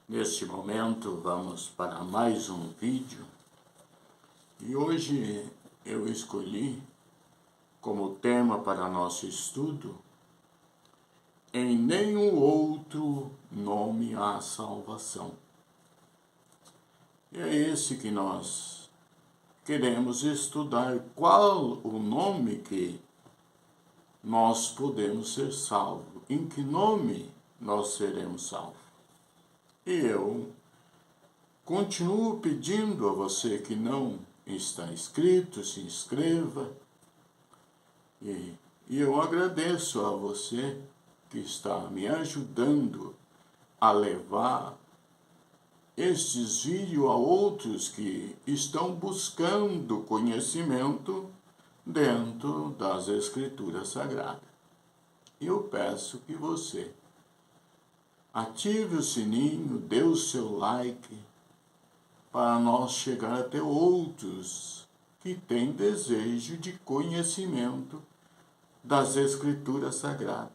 Neste momento vamos para mais um vídeo e hoje eu escolhi como tema para nosso estudo: em nenhum outro nome há salvação. E é esse que nós queremos estudar, qual o nome que nós podemos ser salvos, em que nome nós seremos salvos. E eu continuo pedindo a você que não está inscrito, se inscreva. E eu agradeço a você que está me ajudando a levar estes vídeos a outros que estão buscando conhecimento dentro das Escrituras Sagradas. Eu peço que você ative o sininho, dê o seu like, para nós chegar até outros que têm desejo de conhecimento das Escrituras Sagradas.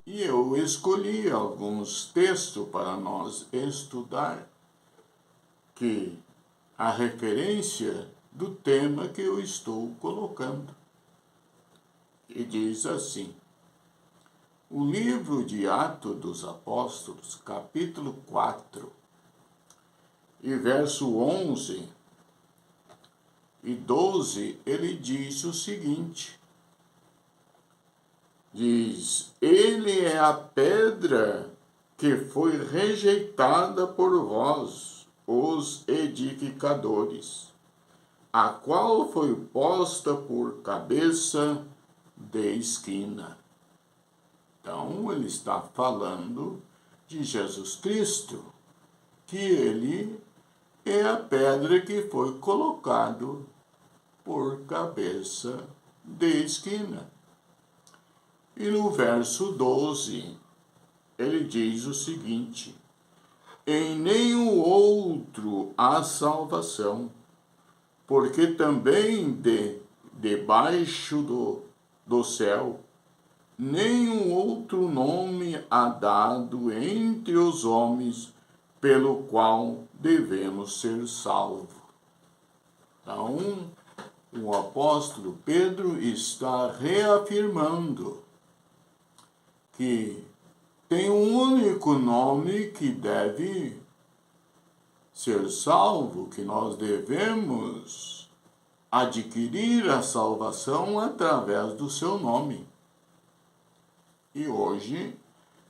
E eu escolhi alguns textos para nós estudar, que a referência do tema que eu estou colocando. E diz assim: o livro de Atos dos Apóstolos, capítulo 4, e verso 11 e 12, ele diz o seguinte: diz, ele é a pedra que foi rejeitada por vós, os edificadores, a qual foi posta por cabeça de esquina. Então, ele está falando de Jesus Cristo, que ele é a pedra que foi colocado por cabeça de esquina. E no verso 12, ele diz o seguinte: em nenhum outro há salvação, porque também debaixo do céu nenhum outro nome há dado entre os homens pelo qual devemos ser salvos. Então, o apóstolo Pedro está reafirmando que tem um único nome que deve ser salvo, que nós devemos adquirir a salvação através do seu nome. E hoje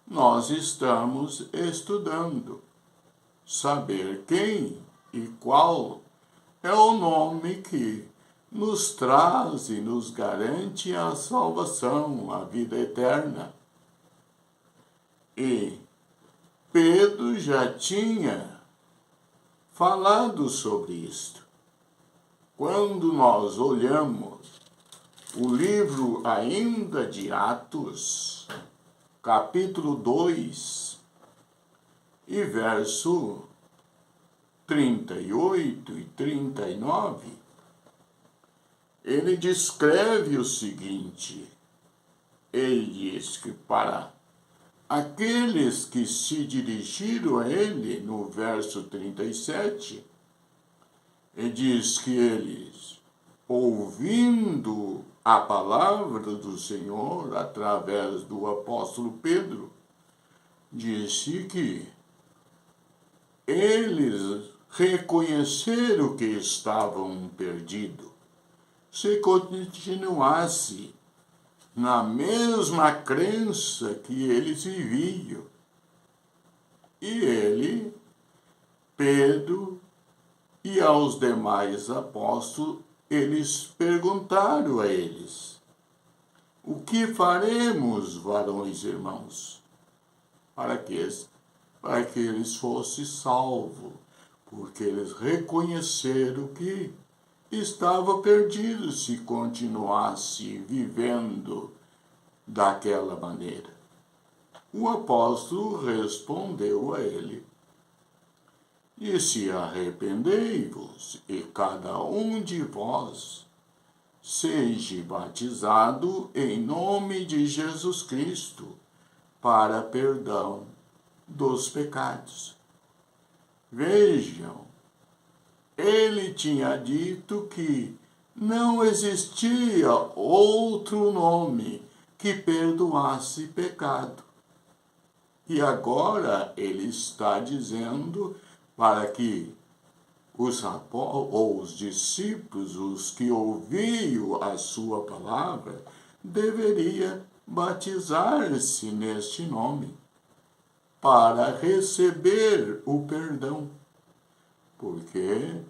nós estamos estudando saber quem e qual é o nome que nos traz e nos garante a salvação, a vida eterna. E Pedro já tinha falado sobre isto. Quando nós olhamos o livro ainda de Atos, capítulo 2, e verso 38 e 39, ele descreve o seguinte: ele diz que para aqueles que se dirigiram a ele, no verso 37, ele diz que eles, ouvindo a palavra do Senhor através do apóstolo Pedro, disse que eles reconheceram que estavam perdidos. Se continuasse na mesma crença que eles viviam. E ele, Pedro e aos demais apóstolos, eles perguntaram a eles: o que faremos, varões e irmãos, para que eles fossem salvos? Porque eles reconheceram que estava perdido se continuasse vivendo daquela maneira. O apóstolo respondeu a ele: disse, arrependei-vos, e cada um de vós seja batizado em nome de Jesus Cristo para perdão dos pecados. Vejam, ele tinha dito que não existia outro nome que perdoasse pecado. E agora ele está dizendo para que os discípulos, os que ouviam a sua palavra, deveria batizar-se neste nome para receber o perdão. Porque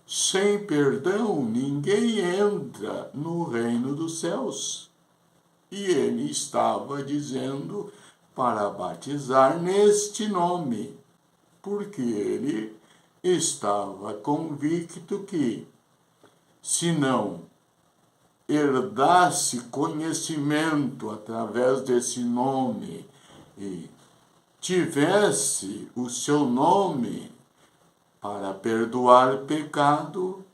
sem perdão ninguém entra no reino dos céus. E ele estava dizendo para batizar neste nome, porque ele estava convicto que, se não herdasse conhecimento através desse nome e tivesse o seu nome para perdoar pecado,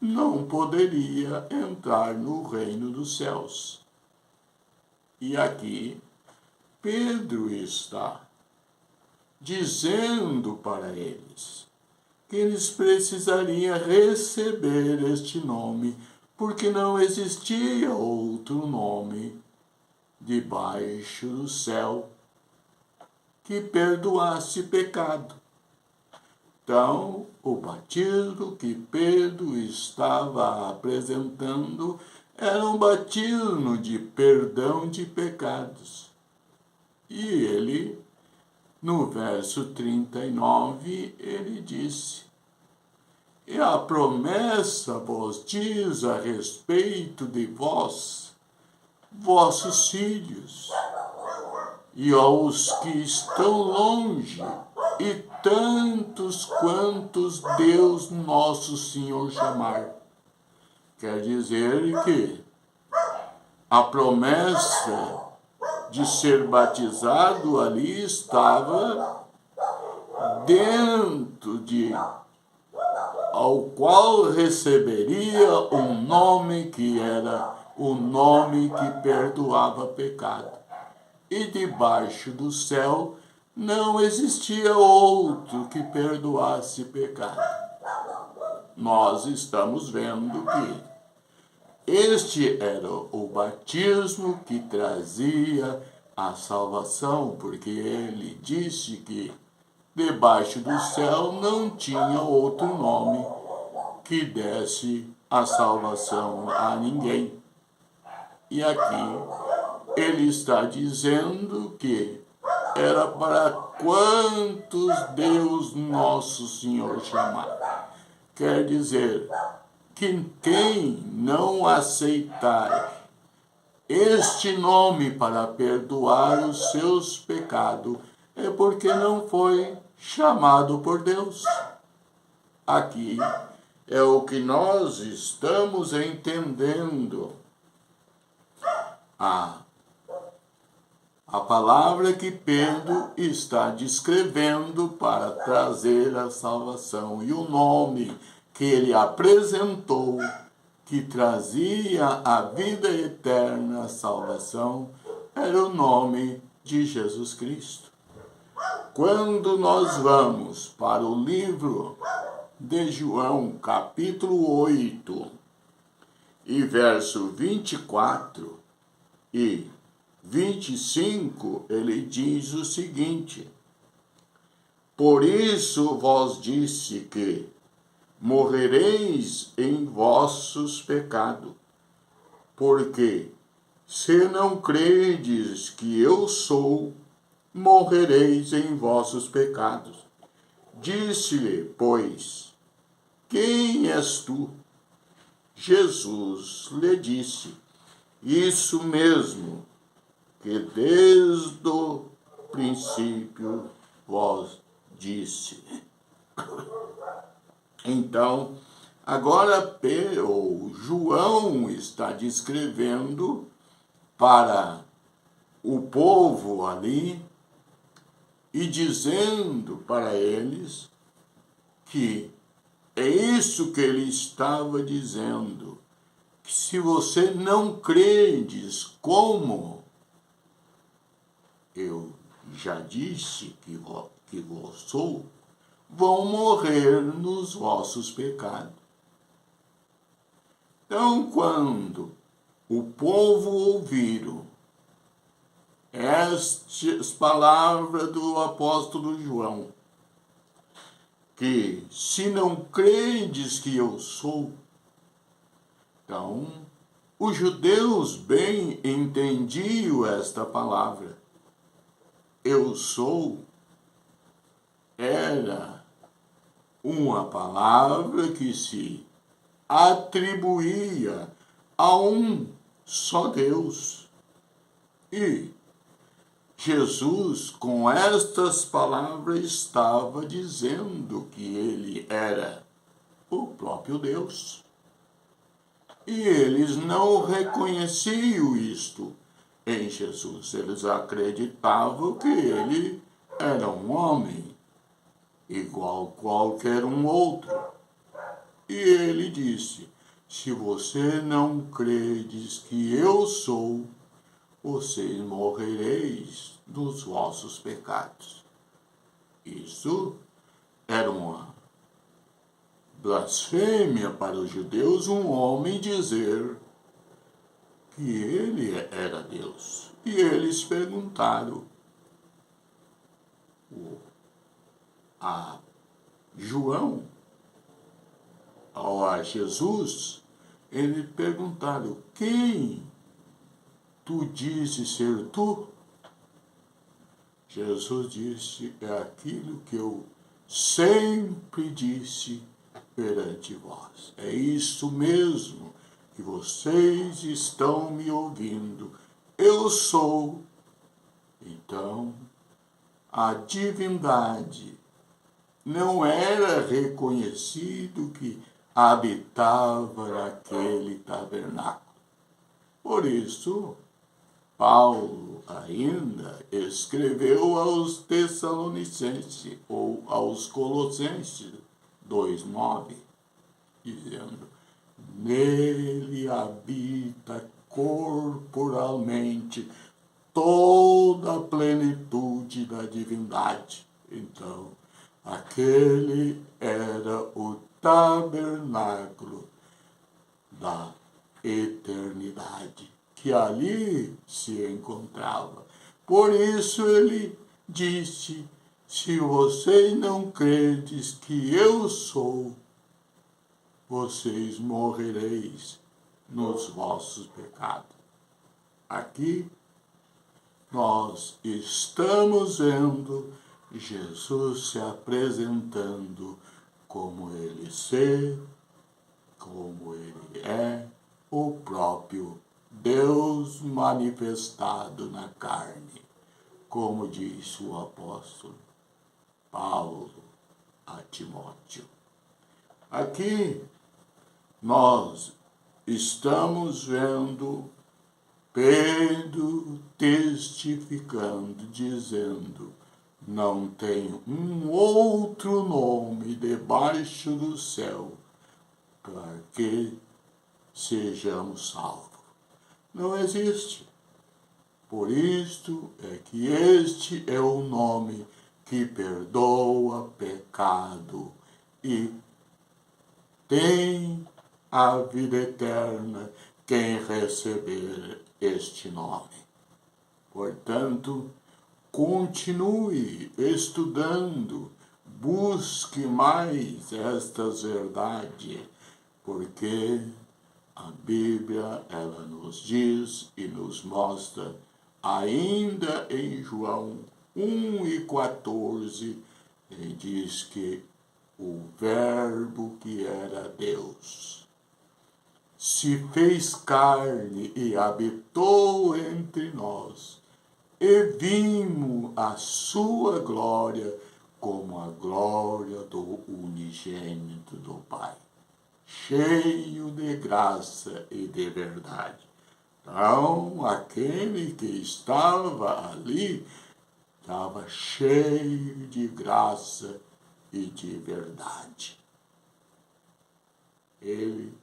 não poderia entrar no reino dos céus. E aqui Pedro está dizendo para eles que eles precisariam receber este nome, porque não existia outro nome debaixo do céu que perdoasse pecado. Então, o batismo que Pedro estava apresentando era um batismo de perdão de pecados. E ele, no verso 39, ele disse: "E a promessa vos diz a respeito de vós, vossos filhos, e aos que estão longe, e tantos quantos Deus nosso Senhor chamar." Quer dizer que a promessa de ser batizado ali estava dentro de ao qual receberia um nome que era o nome que perdoava pecado. E debaixo do céu não existia outro que perdoasse pecado. Nós estamos vendo que este era o batismo que trazia a salvação, porque ele disse que debaixo do céu não tinha outro nome que desse a salvação a ninguém. E aqui ele está dizendo que era para quantos Deus nosso Senhor chamar. Quer dizer que quem não aceitar este nome para perdoar os seus pecados é porque não foi chamado por Deus. Aqui é o que nós estamos entendendo. A palavra que Pedro está descrevendo para trazer a salvação e o nome que ele apresentou, que trazia a vida eterna, a salvação, era o nome de Jesus Cristo. Quando nós vamos para o livro de João, capítulo 8, e verso 24 e 25, ele diz o seguinte: "Por isso vos disse que morrereis em vossos pecados, porque se não credes que eu sou, morrereis em vossos pecados. Disse-lhe, pois, quem és tu? Jesus lhe disse, isso mesmo que desde o princípio vos disse." Então, agora João está descrevendo para o povo ali e dizendo para eles que é isso que ele estava dizendo, que se você não credes como eu já disse que vós sou, vão morrer nos vossos pecados. Então, quando o povo ouviram estas palavras do apóstolo João, que se não credes que eu sou, então os judeus bem entendiam esta palavra. Eu sou era uma palavra que se atribuía a um só Deus. E Jesus, com estas palavras, estava dizendo que ele era o próprio Deus. E eles não reconheciam isto em Jesus. Eles acreditavam que ele era um homem, igual qualquer um outro. E ele disse, se você não credes que eu sou, vocês morrereis dos vossos pecados. Isso era uma blasfêmia para os judeus, um homem dizer que ele era Deus. E eles perguntaram a João, ou a Jesus, eles perguntaram, quem tu dizes ser tu? Jesus disse, é aquilo que eu sempre disse perante vós. É isso mesmo que vocês estão me ouvindo. Eu sou. Então, a divindade não era reconhecido que habitava naquele tabernáculo. Por isso, Paulo ainda escreveu aos Tessalonicenses ou aos Colossenses 2:9, dizendo, nele habita corporalmente toda a plenitude da divindade. Então, aquele era o tabernáculo da eternidade, que ali se encontrava. Por isso ele disse, se vocês não credes que eu sou, vocês morrereis nos vossos pecados. Aqui nós estamos vendo Jesus se apresentando como ele como ele é, o próprio Deus manifestado na carne, como diz o apóstolo Paulo a Timóteo. Aqui nós estamos vendo Pedro testificando, dizendo, não tem um outro nome debaixo do céu para que sejamos salvos. Não existe. Por isto é que este é o nome que perdoa pecado e tem a vida eterna quem receber este nome. Portanto, continue estudando, busque mais estas verdades, porque a Bíblia, ela nos diz e nos mostra, ainda em João 1:14, ele diz que o Verbo que era Deus se fez carne e habitou entre nós, e vimos a sua glória como a glória do unigênito do Pai, cheio de graça e de verdade. Então, aquele que estava ali estava cheio de graça e de verdade. Ele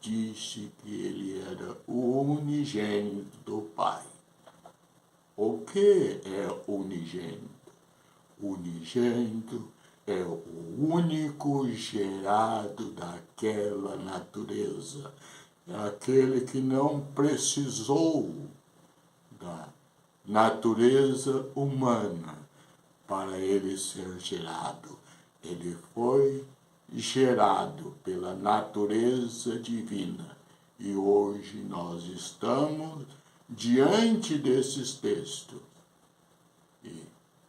disse que ele era o unigênito do Pai. O que é unigênito? Unigênito é o único gerado daquela natureza. É aquele que não precisou da natureza humana para ele ser gerado. Ele foi gerado pela natureza divina. E hoje nós estamos diante desses textos. E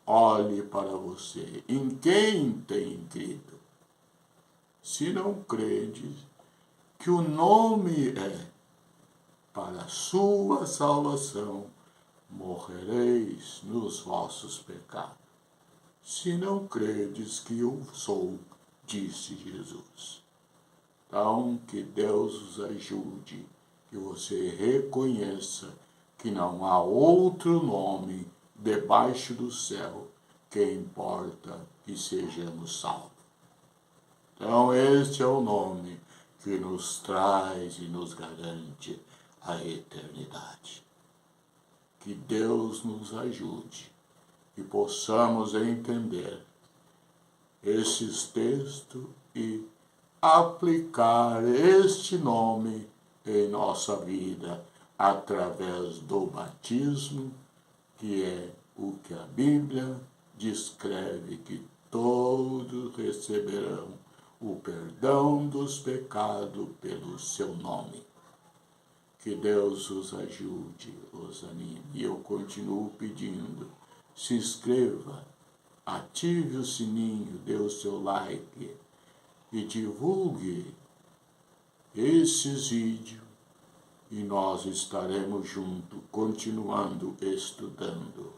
olhe para você, em quem tem crido? Se não credes que o nome é para a sua salvação, morrereis nos vossos pecados. Se não credes que eu sou, disse Jesus. Então, que Deus os ajude, que você reconheça que não há outro nome debaixo do céu que importa que sejamos salvos. Então, este é o nome que nos traz e nos garante a eternidade. Que Deus nos ajude e possamos entender esses textos e aplicar este nome em nossa vida através do batismo, que é o que a Bíblia descreve que todos receberão o perdão dos pecados pelo seu nome. Que Deus os ajude, os anime. E eu continuo pedindo, se inscreva, ative o sininho, dê o seu like e divulgue esses vídeos e nós estaremos juntos, continuando estudando.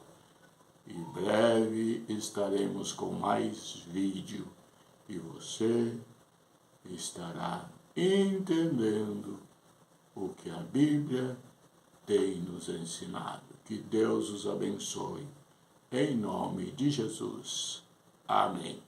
Em breve estaremos com mais vídeo e você estará entendendo o que a Bíblia tem nos ensinado. Que Deus os abençoe. Em nome de Jesus. Amém.